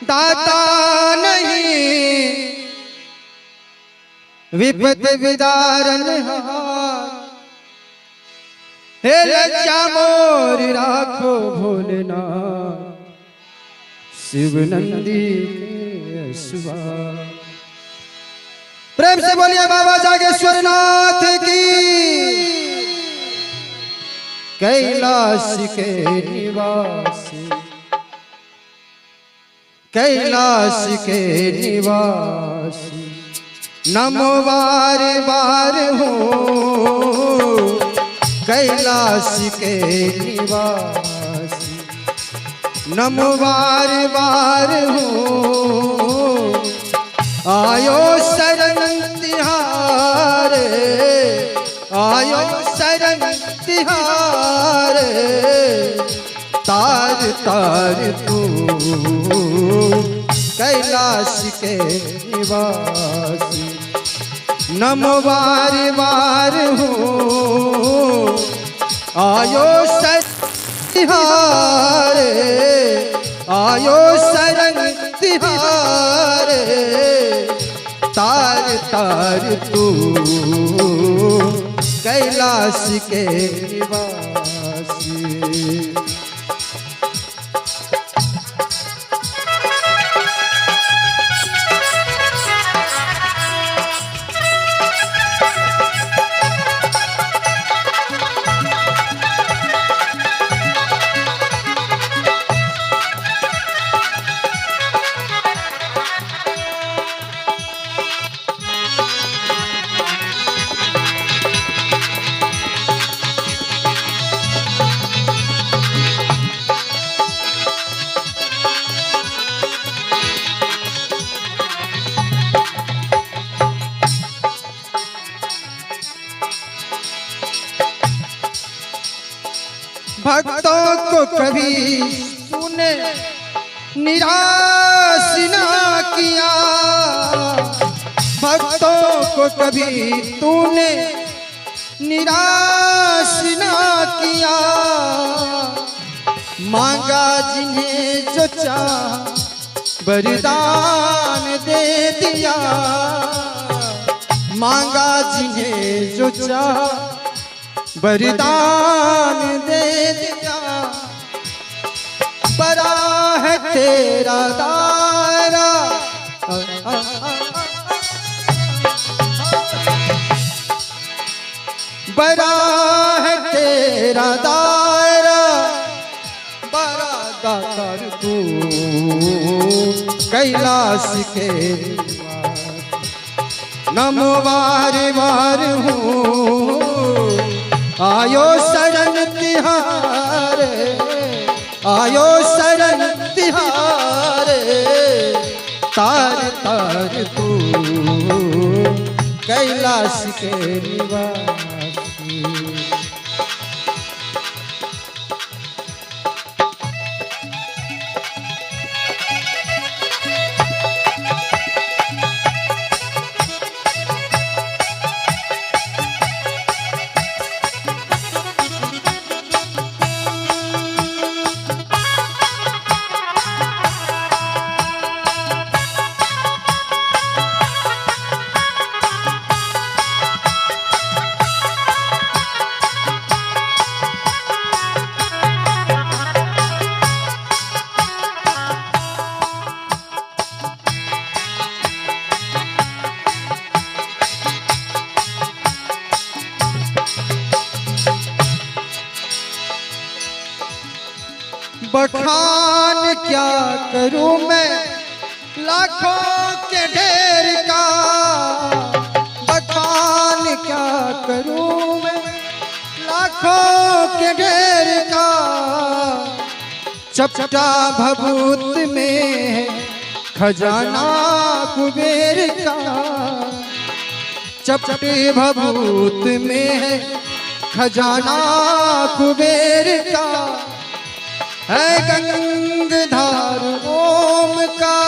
दाता नहीं विपद विदारन हार। हे लज्जा मोर राखो भोलेनाथ शिव नंदी के सवार। प्रेम से बोलिए बाबा जागेश्वर नाथ की। कैलाश के निवासी कैलाश के निवासी नमो बार बार हो। कैलाश के निवासी नमो बार बार हो। आयो शरण तिहारे आयो शरण तिहारे। तार तार तू कैलाश के निवासी नमो बार बार हो। आयो शरण तिहारे आयो शरण तिहारे। तार तार तू कैलाश के निवासी। भक्तों को कभी तूने निराश ना किया। भक्तों को कभी तूने निराश ना किया। मांगा जिन्हें जो चाहा वरदान दे दिया। मांगा जिन्हें जो चाहा वरदान दे दिया। बड़ा है तेरा दायरा बड़ा है तेरा दायरा। बड़ा दातार तू कैलाश के नमो बार बार हूँ। आयो शरण तिहारे आयो शरण तिहारे। तार तार तू कैलाश के निवासी। बखान क्या करूं मैं लाखों के ढेर का। बखान क्या करूं मैं लाखों के ढेर का। चपटा भभूत में खजाना कुबेर का। चपटे भभूत में खजाना कुबेर का। है गंगधार ओम का।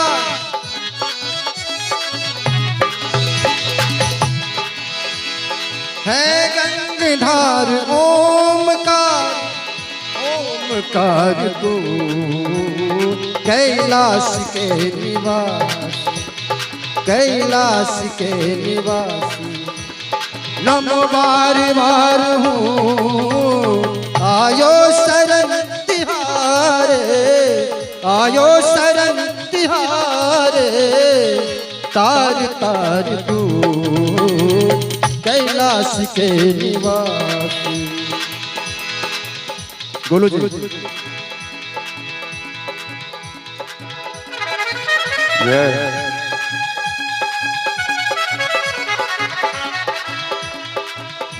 है गंगधार ओम का। ओम नमस्कार को कैलाश के निवासी, कैलाश के निवासी। नमो बार बार हूँ आयो शरण तिहारे, आयो शरण तिहारे। तार तार तू कैलाश के निवासी। बोलो जी।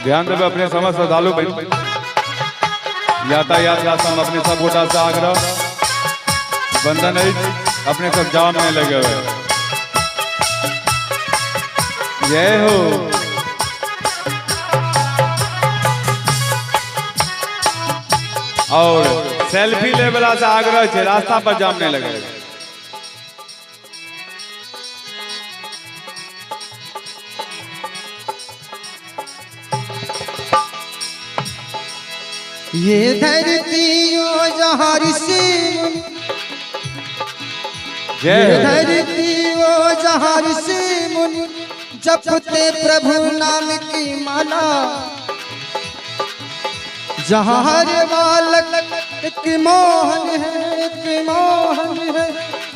ध्यान देवे अपने समस्त श्रद्धालु भाई, यातायात रास्ता में अपने सब गोटा से आग्रह, बंधन है अपने सब जाम में लगे हुए। जय हो। और सेल्फी ले वाला से आग्रह है, रास्ता पर जाम नहीं लगे। ये धरती ओ जहाँ ऋषि मुनि, ये धरती ओ जहाँ ऋषि मुनि जपते प्रभु नाम की माला। जहाँ हर बालक एक मोहन है, एक मोहन है,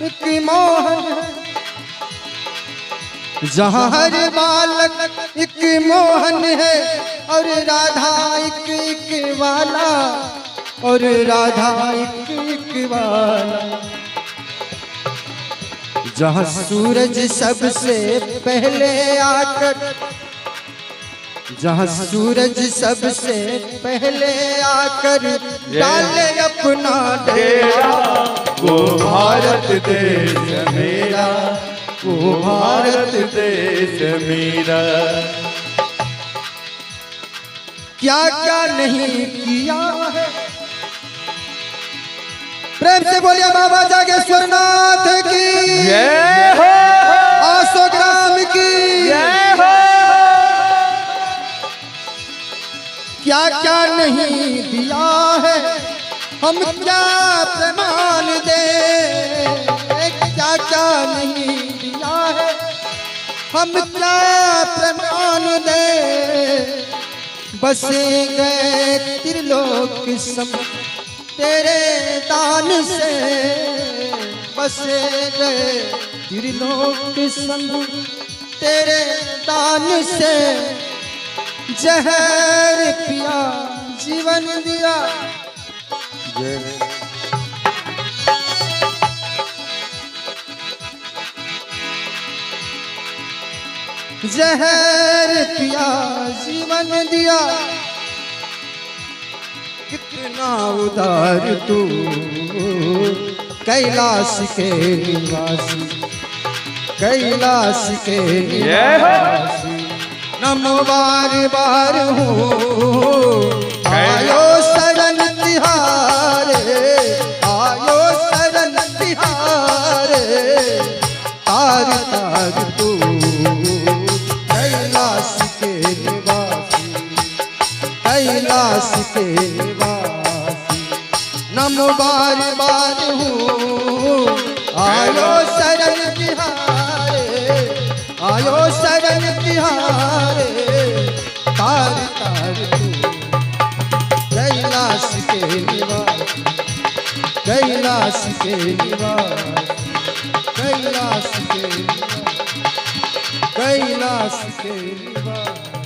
एक मोहन है। जहाँ हर बालक एक मोहन है और राधा एक एक वाला, और राधा एक एक वाला। जहाँ सूरज सबसे पहले आकर, जहाँ सूरज सबसे पहले आकर डाले अपना डेरा। वो भारत देश मेरा, वो भारत देश मेरा। क्या क्या नहीं किया है। प्रेम से बोलिए बाबा जागेश्वर नाथ की जय हो। 800 ग्राम की जय हो। क्या क्या नहीं दिया है, हम क्या प्रमाण दे। क्या क्या नहीं दिया है, हम क्या प्रमाण दे। बसे गए त्रिलोक सम तेरे दान से, बसे गए त्रिलोक सम तेरे दान से। जहर पिया जीवन दिया, जहर पिया जीवन दिया। कितना उदार तू कैलाश के निवासी, कैलाश के निवासी। नमो बार बार हूँ आयो शरण तिहारे, आयो शरण तिहारे। तार तार तू कैलाश के निवासी, कैलाश के निवासी। नमो बार बार हूँ आयो शरण तिहारे, आयो शरण तिहारे। तार तार तू कैलाश के निवासी, कैलाश के निवासी, कैलाश के निवासी, कैलाश के निवासी।